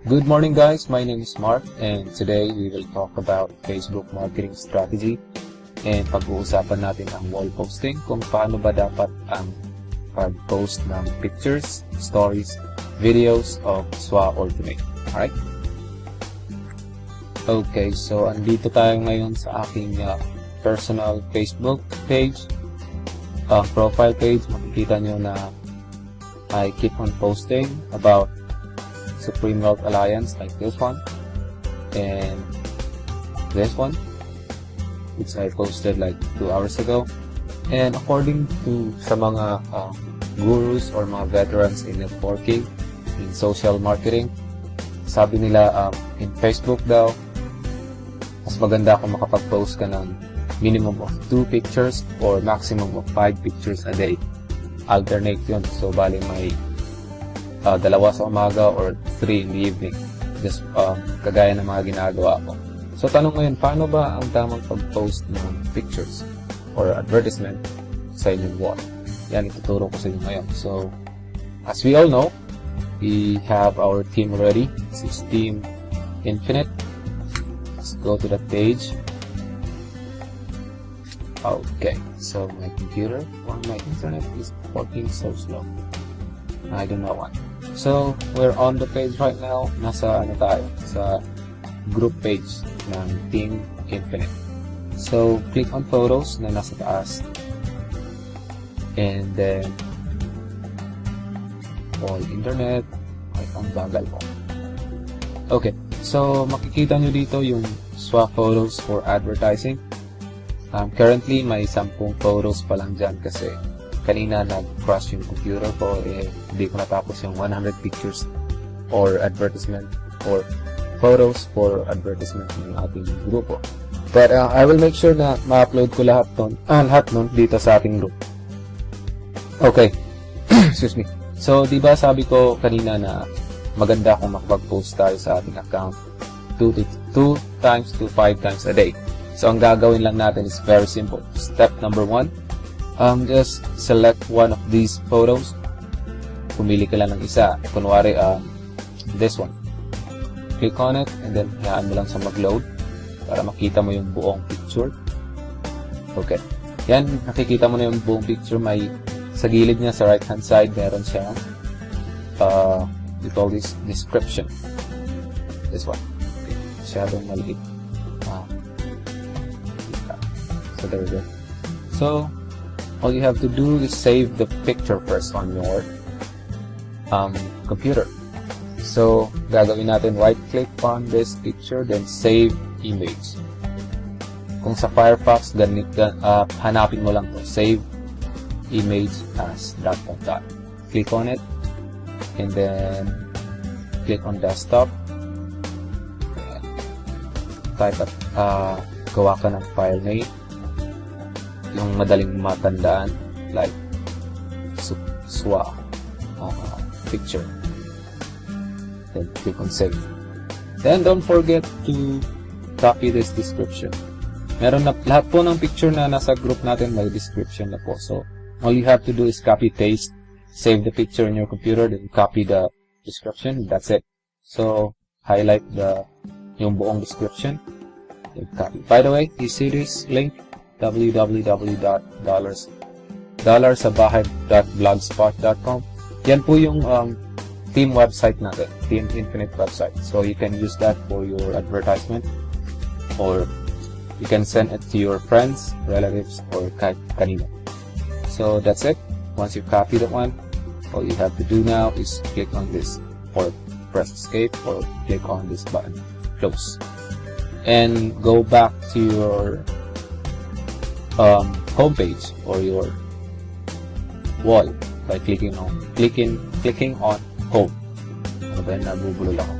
Good morning guys, my name is Mark and today we will talk about Facebook marketing strategy and pag-uusapan natin ang wall posting kung paano ba dapat ang pag-post ng pictures, stories, videos of SWA Ultimate. Alright? Okay, so andito tayo ngayon sa aking personal Facebook page, profile page. Makikita nyo na I keep on posting about Supreme Wealth Alliance, like this one and this one, which I posted like 2 hours ago. And according to sa mga gurus or mga veterans in networking, in social marketing, sabi nila in Facebook daw, mas maganda kung makapag-post ka ng minimum of 2 pictures or maximum of 5 pictures a day. Alternate yun. So, bali may 2 sa umaga or 3 in the evening. Just kagaya ng mga ginagawa ko. So, tanong ngayon, paano ba ang tamang pag-post ng pictures or advertisement sa inyong wall? Yan, ituturo ko sa inyo ngayon. So, as we all know, we have our team already. This is Team Infinite. Let's go to that page. Okay, so my computer or my internet is working so slow. I don't know why. So, we're on the page right now. Nasa ano tayo? Sa group page ng Team Infinite. So, click on photos na nasa taas. And then, all internet. Ay, ang bagal ko. Okay, so makikita nyo dito yung SWA photos for advertising. Currently, may 10 photos pa lang dyan kasi kanina nag-crash yung computer ko, hindi ko natapos yung 100 pictures or advertisement or photos for advertisement ng ating grupo. But I will make sure na ma-upload ko lahat nun dito sa ating group. Okay. Excuse me. So, diba sabi ko kanina na maganda kung makapag-post tayo sa ating account 2 times to 5 times a day. So, ang gagawin lang natin is very simple. Step number 1, just select one of these photos. Pumili ka lang ng isa. Kunwari, this one. Click on it, and then hayaan mo lang sa mag-load para makita mo yung buong picture. Okay. Yan, nakikita mo na yung buong picture. May, sa gilid niya, sa right-hand side, meron siya, we call this description. This one. Okay. Masyadong maliit. So there we go. So all you have to do is save the picture first on your computer. So gagawin natin, right click on this picture, then save image. Kung sa Firefox, hanapin mo lang to, save image as .dot. Click on it and then click on desktop. Type at gawa ka ng file name yung madaling matandaan, like SWA picture. Then click on save. Then don't forget to copy this description. Meron na lahat po ng picture na nasa group natin, may description na po. So all you have to do is copy paste, save the picture in your computer, then copy the description. That's it. So highlight yung buong description. Then copy. By the way, you see this link? www.dollarsabahay.blogspot.com. Yan po yung team website natin, Team Infinite website. So you can use that for your advertisement, or you can send it to your friends, relatives, or kanino. So that's it. Once you copy that one, all you have to do now is click on this, or press escape, or click on this button, close, and go back to your homepage or your wall by clicking on home. Ano ba yun? Nabubulol ako.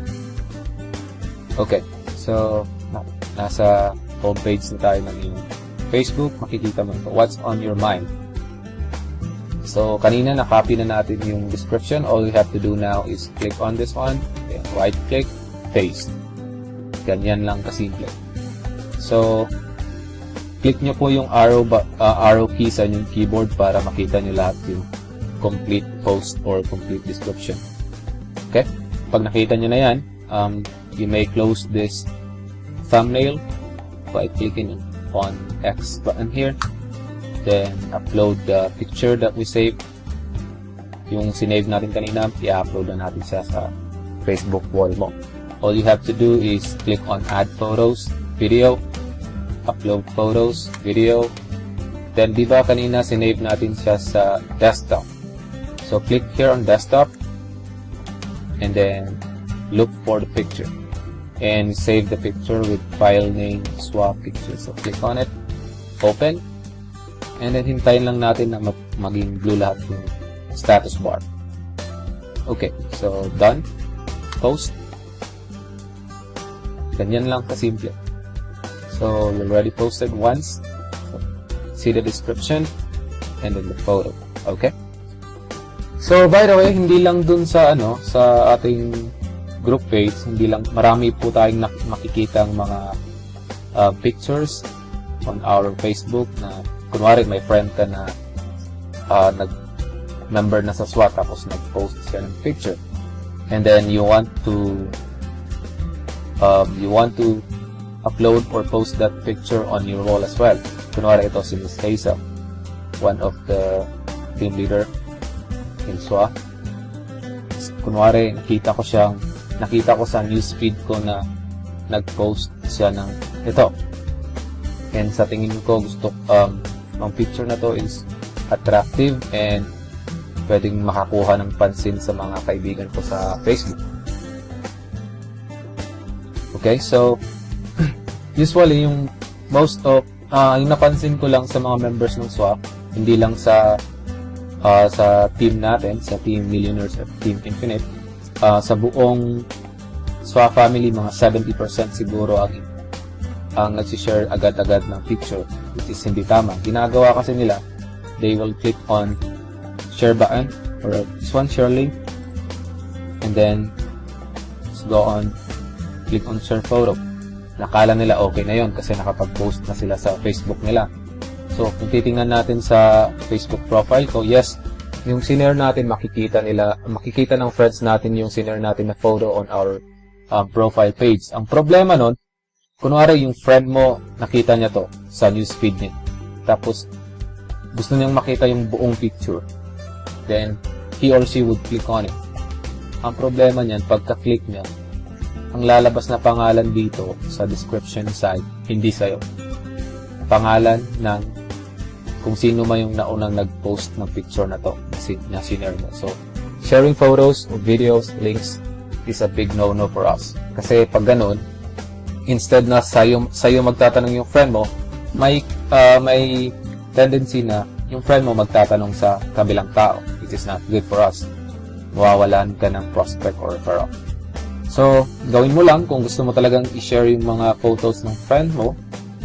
Okay, so nasa homepage na tayo ng yung Facebook. Makikita mo ito, what's on your mind. So kanina na-copy na natin yung description. All you have to do now is click on this one, then right click, paste. Ganyan lang kasimple. So click nyo po yung arrow key sa inyong keyboard para makita nyo lahat yung complete post or complete description. Okay? Pag nakita nyo na yan, you may close this thumbnail by clicking on X button here. Then upload the picture that we saved. Yung sinave natin kanina, i-upload na natin siya sa Facebook wall mo. All you have to do is click on Add Photos, Video, Upload Photos, Video. Then, di ba kanina sinave natin siya sa desktop? So, click here on desktop and then look for the picture and save the picture with file name swap picture. So, click on it, open, and then hintayin lang natin na maging blue lahat yung status bar. Okay, so done. Post. Ganyan lang kasimple. So, you already posted once. So, see the description and then the photo. Okay? So, by the way, hindi lang dun sa sa ating group page, hindi lang, marami po tayong makikitang mga pictures on our Facebook na kunwari may friend ka na nag-member na sa SWAT tapos nag-post siya ng picture. And then you want to upload or post that picture on your wall as well. Kunwari ito si Miss Hazel, one of the team leader in SWA. Kunwari nakita ko sa newsfeed ko na nag-post siya ng ito. And sa tingin ko gusto ang picture na to is attractive and pwedeng makakuha ng pansin sa mga kaibigan ko sa Facebook. Okay, so usually yung yung napansin ko lang sa mga members ng SWA, hindi lang sa team natin, sa Team Millionaires at Team Infinite, sa buong SWA family, mga 70% siguro ang nagsishare agad-agad ng picture, which is hindi tama. Ginagawa kasi nila, they will click on share button or this one, share link, and then just go on, click on share photo. Nakala nila okay na yon kasi nakapag-post na sila sa Facebook nila. So, kung titingnan natin sa Facebook profile ko, yes, yung sinare natin, makikita ng friends natin yung sinare natin na photo on our profile page. Ang problema nun, kunwari yung friend mo, nakita niya to sa newsfeed niya. Tapos, gusto niyang makita yung buong picture. Then, he or she would click on it. Ang problema niyan, pagka-click niya, ang lalabas na pangalan dito sa description side, hindi sa'yo. Pangalan ng kung sino man yung naunang nag-post ng picture na to, na sinare mo. So, sharing photos or videos, links, is a big no-no for us. Kasi pag ganun, instead na sa'yo magtatanong yung friend mo, may tendency na yung friend mo magtatanong sa kabilang tao, which is not good for us. Mawawalan ka ng prospect or referral. So, gawin mo lang kung gusto mo talagang i-share yung mga photos ng friend mo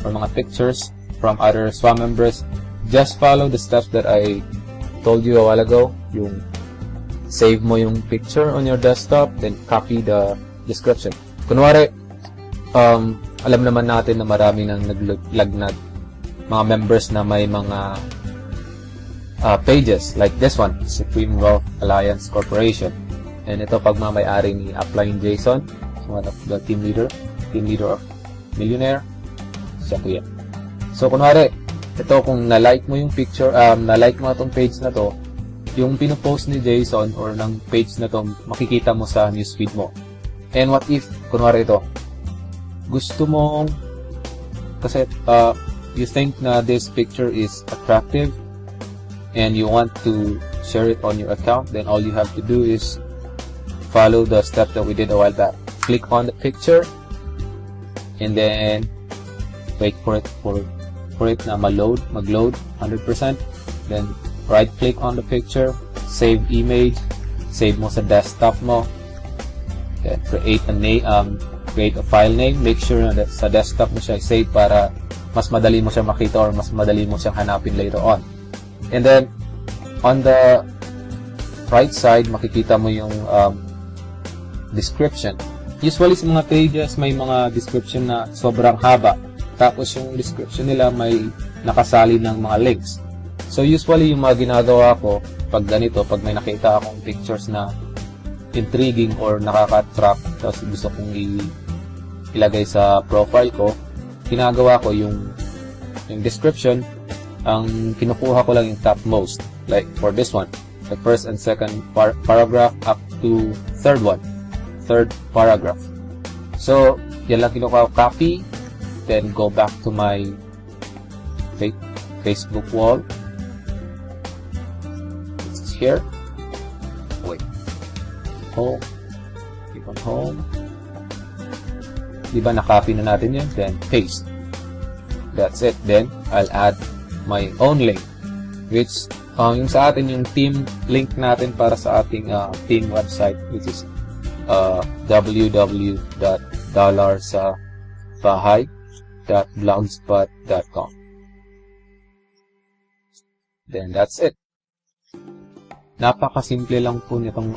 or mga pictures from other SWA members. Just follow the steps that I told you a while ago. Yung save mo yung picture on your desktop, then copy the description. Kunwari, alam naman natin na marami nang naglagnat mga members na may mga pages like this one, Supreme Wealth Alliance Corporation. And ito pagmamayari ni Upline Jason, one of the team leader of Millionaire. Siya ko yan. So, kunwari, ito kung na-like mo yung picture, na-like mo itong page na to, yung pinopost ni Jason or ng page na to, makikita mo sa newsfeed mo. And what if, kunwari ito, gusto mo, kasi you think na this picture is attractive and you want to share it on your account, then all you have to do is follow the step that we did a while back. Click on the picture and then wait for it na mag-load 100%. Then right click on the picture, save image, save mo sa desktop mo. Then create a file name. Make sure na sa desktop mo siya save para mas madali mo siya makita or mas madali mo siyang hanapin later on. And then on the right side, makikita mo yung description. Usually sa mga pages, may mga description na sobrang haba. Tapos yung description nila may nakasali ng mga links. So usually yung mga ginagawa ko, pag ganito, pag may nakita akong pictures na intriguing or nakaka-attract tapos gusto kong ilagay sa profile ko, ginagawa ko yung description, ang kinukuha ko lang yung topmost. Like for this one, the first and second paragraph up to third paragraph. So, yan lang kinukuha ko, copy, then go back to my Facebook wall. It's here. Wait. Home. Click on home. Diba na-copy na natin yun? Then paste. That's it. Then, I'll add my own link, which yung sa atin yung team link natin para sa ating team website, which is www.dollarsabahay.blogspot.com. Then that's it. Napakasimple lang po nitong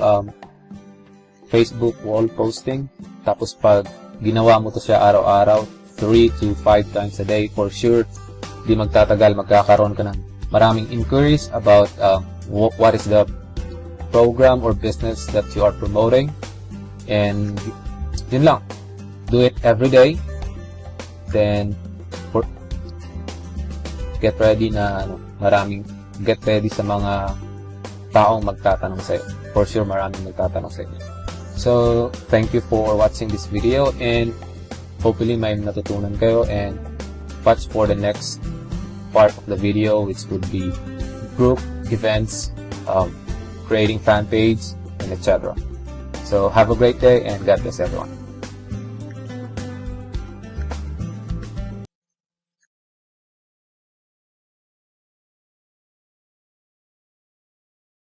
Facebook wall posting. Tapos pag ginawa mo to siya araw-araw, 3 to 5 times a day, for sure, di magtatagal, magkakaroon ka ng maraming inquiries about what is the program or business that you are promoting. And yun lang. Do it every day. Then get ready sa mga taong magtatanong sa'yo. For sure, maraming magtatanong sa'yo. So, thank you for watching this video, and hopefully may natutunan kayo, and watch for the next part of the video, which would be group events, creating fan page, and etc. So have a great day, and God bless everyone.